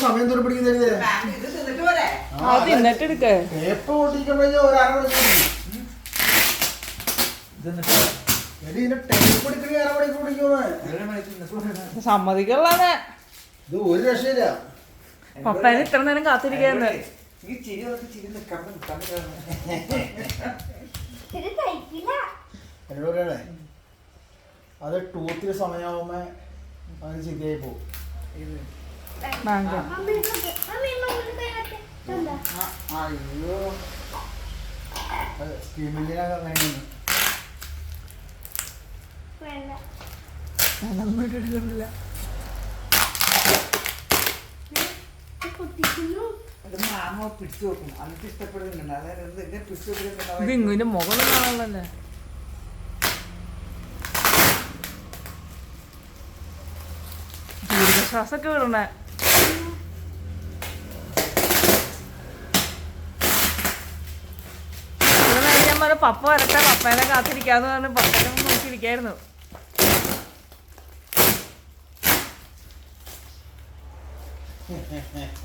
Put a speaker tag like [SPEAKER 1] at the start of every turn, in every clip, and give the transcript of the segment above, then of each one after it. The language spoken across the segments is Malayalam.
[SPEAKER 1] സമയം തുറ പിടിക്കുന്നത്
[SPEAKER 2] സമ്മതിക്കുള്ളതാണ്.
[SPEAKER 1] ഇത് ഒരു രക്ഷയില്ല.
[SPEAKER 2] പപ്പേനെ ഇത്ര നേരം കാത്തിരിക്കാന്ന്.
[SPEAKER 1] എന്നോട് പറയണേ, അത് ടൂത്തിന് സമയമാകുമ്പോ അങ്ങനെ ശരിയായി പോകും. അയ്യോ സ്കീമിങ്ങിനൊക്കെ അങ്ങനെയാണ്.
[SPEAKER 2] ഇങ്ങന്റെ മുകളിൽ കാണാനല്ലേ. ദീർഘശ്വാസൊക്കെ വിടണേ. ഞാൻ പറഞ്ഞു പപ്പ വരട്ടെ, പപ്പേനെ കാത്തിരിക്കാന്ന് പറഞ്ഞു പപ്പേനെ നോക്കിയിരിക്കായിരുന്നു.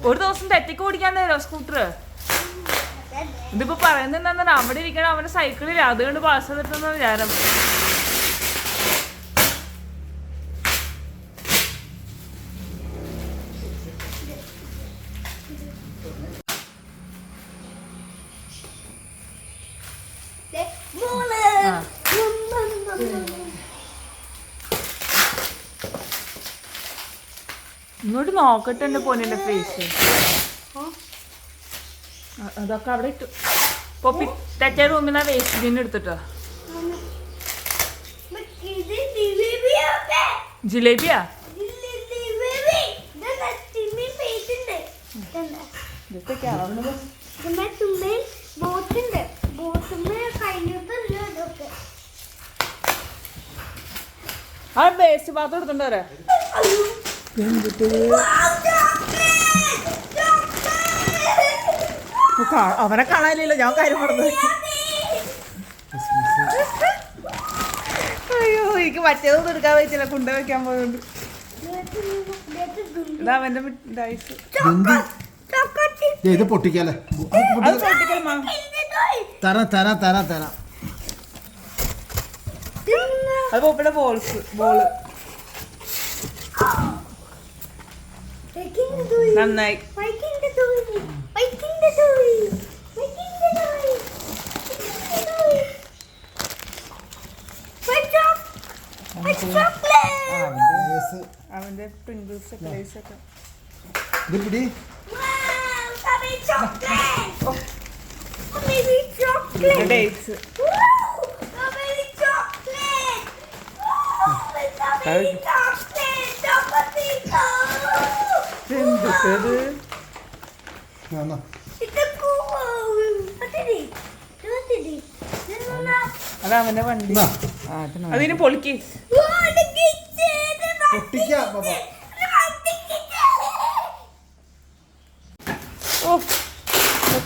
[SPEAKER 2] ഒരു ദിവസം തെറ്റിക്ക് ഓടിക്കാണ്ടോ സ്കൂട്ടർ. ഇതിപ്പോ പറയുന്നുണ്ടെന്നാ അവിടെ ഇരിക്കണം അവന്റെ സൈക്കിളിൽ, അതുകൊണ്ട് പാസ് ചെയ്തിട്ടെന്ന വിചാരം. ഇങ്ങോട്ട് നോക്കട്ടെ എന്റെ പൊന്നിന്റെ ഫേസ്. അതൊക്കെ അവിടെ ഇട്ടു. പൊപ്പി തെറ്റേ റൂമിൽ നിന്ന് വേസ്റ്റ് ബിൻ എടുത്തിട്ടോ. ജിലേബിയാ? ആ വേസ്റ്റ് പാത്രം എടുത്തോണ്ട് വരാ. അവനെ കാണാനില്ലല്ലോ, ഞാൻ കാര്യം പറഞ്ഞു. അയ്യോ എനിക്ക് മറ്റേതൊന്നും എടുക്കാൻ പറ്റില്ല, കുണ്ട വെക്കാൻ പോയോണ്ട്. ഇതാ അവന്റെ
[SPEAKER 1] ഇത് പൊട്ടിക്കാല്ലേ? തരാം തരാം തരാം തരാം.
[SPEAKER 2] അത് പോപ്പയുടെ ബോള് നന്നായി. അവന്റെ പ്രിങ്കിൾസ് ഒക്കെ ഡേറ്റ്സ്. എന്തൊക്കെയത്? അതാ അവന്റെ വണ്ടി. അതിന് പൊളിക്ക്. ഓ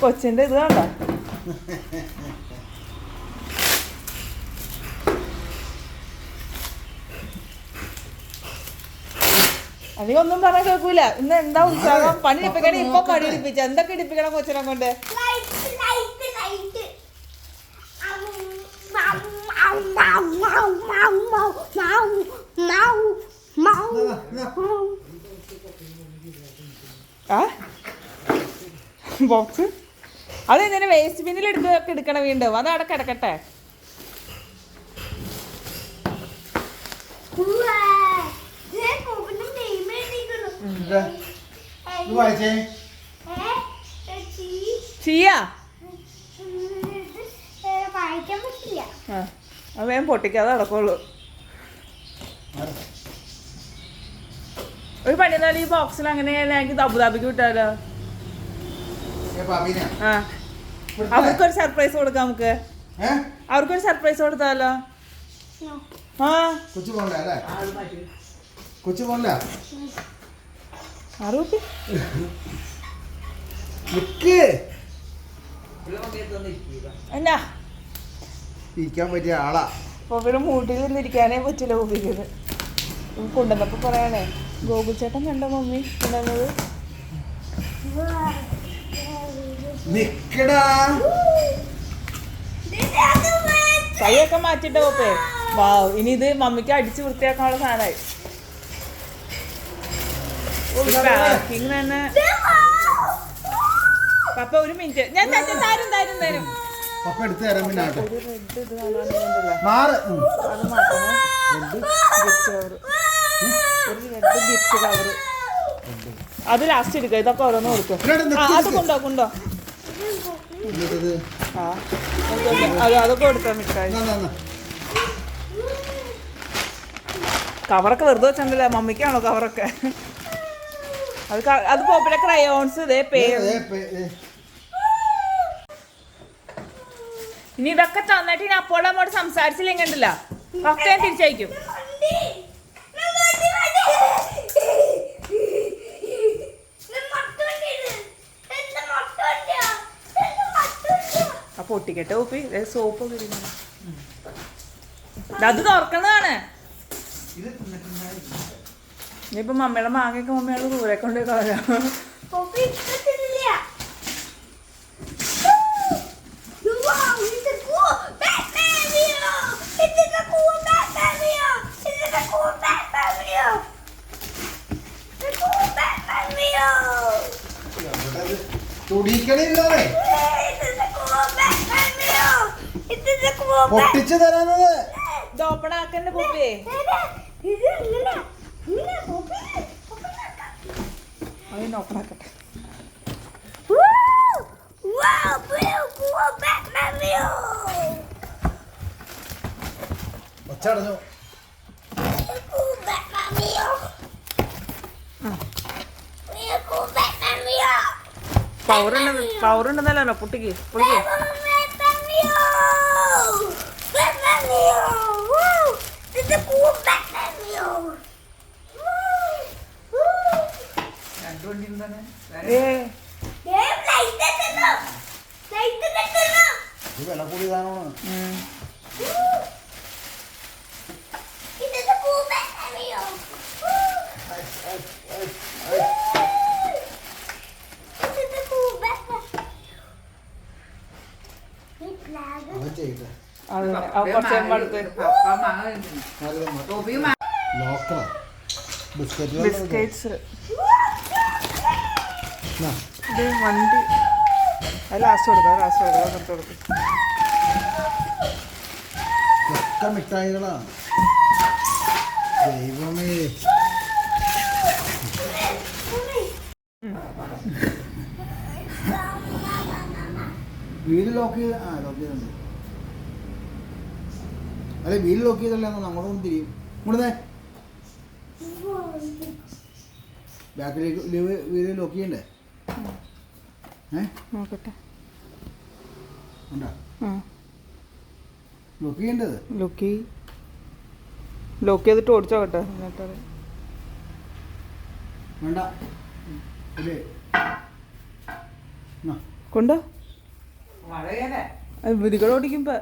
[SPEAKER 2] കൊച്ചിന്റെ ഇത് കണ്ട. അധികമൊന്നും പറയാൻ കേൾക്കൂല. ഇന്ന് എന്താ ഉത്സാഹം? പണി ഇടിപ്പിക്കണം. ഇപ്പൊ പണി ഇടിപ്പിച്ച എന്തൊക്കെ ഇടിപ്പിക്കണം കൊച്ചിനെ കൊണ്ട്? ബോക്സ് അത് എന്തിനാ വേസ്റ്റ് ബിന്നിൽ എടുക്കണം വീണ്ടും? അത് അവിടെ കിടക്കട്ടെ. അത് വേഗം പൊട്ടിക്കാതെ നടക്കുള്ളൂ. ഒരു പണി എന്നാലും ഈ ബോക്സിൽ അങ്ങനെ എനിക്ക് അബുദാബിക്ക് വിട്ടാലോ? അവർക്കൊരു സർപ്രൈസ് കൊടുക്കാം. നമുക്ക് അവർക്കൊരു സർപ്രൈസ് കൊടുത്താലോ?
[SPEAKER 1] കൊച്ചു പോണ്ട.
[SPEAKER 2] എന്നാ
[SPEAKER 1] ഇരിക്കാൻ പറ്റിയ ആളാ.
[SPEAKER 2] അപ്പൊ ഇവിടെ മൂട്ടിലിരുന്നിരിക്കാനേ പറ്റില്ല. ഉപയോഗിക്കുന്നത് കൊണ്ടുവന്നപ്പോ പറയാനേ ഗോകുൽ ചേട്ടൻ കണ്ടോ മമ്മി കൊണ്ടുവന്നത്?
[SPEAKER 1] നിക്കടാ.
[SPEAKER 2] കൈയൊക്കെ മാറ്റിട്ട് പോപ്പേ. വാവ്, ഇനി ഇത് മമ്മിക്ക് അടിച്ച് വൃത്തിയാക്കാനുള്ള സാധനമായി. പാക്കിങ് തന്നെ. പപ്പ ഒരു മിനിറ്റ്, ഞാൻ തരും.
[SPEAKER 1] പപ്പ എടുത്ത് തരാൻ പിന്നെ ആട്ടെ.
[SPEAKER 2] ഒരു റെഡ് ഇത് കാണാനുണ്ടല്ലോ,
[SPEAKER 1] മാറ്.
[SPEAKER 2] അത് മാറ്റണേ. ഗിഫ്റ്റ് കവർ, ഒരു റെഡ് ഗിഫ്റ്റ് കവർ. അത് ലാസ്റ്റ് എടുക്കുക, ഇതൊക്കെ ഓരോന്ന് കൊടുക്കും. അത് കൊണ്ടോ ആ അതൊക്കെ കൊടുക്കാം മിഠായി. കവറൊക്കെ വെറുതെ വെച്ചിട്ടുണ്ടല്ലേ, മമ്മിക്കാണോ കവറൊക്കെ? അത് പോപ്പിലെ ക്രയോൺസ്. ഇതേ ഇനി ഇതൊക്കെ തന്നിട്ട് ഇനി അപ്പോൾ നമ്മോട് സംസാരിച്ചില്ലെങ്കിൽ ഉണ്ടല്ല ഒക്കെ ഞാൻ തിരിച്ചയക്കും. അപ്പൊ ഒട്ടിക്കട്ടെ ഉപ്പി. സോപ്പ് അത് തുറക്കുന്നതാണ്. ഇനിയിപ്പൊ മമ്മിയുടെ മാങ്ങയൊക്കെ മമ്മിയുടെ ദൂരെ കൊണ്ട് കളയാം.
[SPEAKER 1] പൊട്ടിച്ചു തരാനത്
[SPEAKER 2] ഓപ്പണാക്കണ്ട പോപ്പേ. അതിന് ഓപ്പണാക്കട്ടെ.
[SPEAKER 1] ഒച്ചടഞ്ഞു.
[SPEAKER 2] പവറുണ്ടെന്നല്ലോ പൊട്ടിക്ക്.
[SPEAKER 1] വില കൂടിയതാണോ?
[SPEAKER 2] ബിസ്ക്കറ്റ്സ് വണ്ടി. അത് ലാസ്റ്റ് കൊടുക്കാം.
[SPEAKER 1] ഒക്കെ മിഠായികളാ. ദൈവമേ. വീട് ലോക്ക് ചെയ്ത് ലോക്ക് ചെയ്തുണ്ട്. അല്ലെ വീട് ലോക്ക് ചെയ്തല്ലേ നമ്മളൊന്നും തിരിയും. ഇവിടുന്ന് ബാക്കിലേക്ക് വീട് ലോക്ക് ചെയ്യണ്ടേ?
[SPEAKER 2] നോക്കട്ടെ.
[SPEAKER 1] ലോക്ക് ചെയ്യേണ്ടത്.
[SPEAKER 2] ലോക്ക് ചെയ്തിട്ട് ഓടിച്ചോട്ടെ.
[SPEAKER 1] വേണ്ട
[SPEAKER 2] കൊണ്ടോ വിധികൾ ഓടിക്കുമ്പോ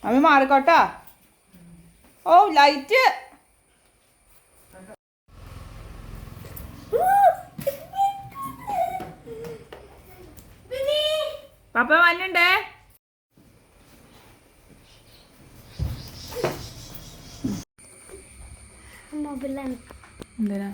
[SPEAKER 2] അമ്മ മാറിക്കോട്ടാ. ഓ ലൈറ്റ്. പപ്പ വന്നുണ്ടേ.
[SPEAKER 3] എന്തിനാ?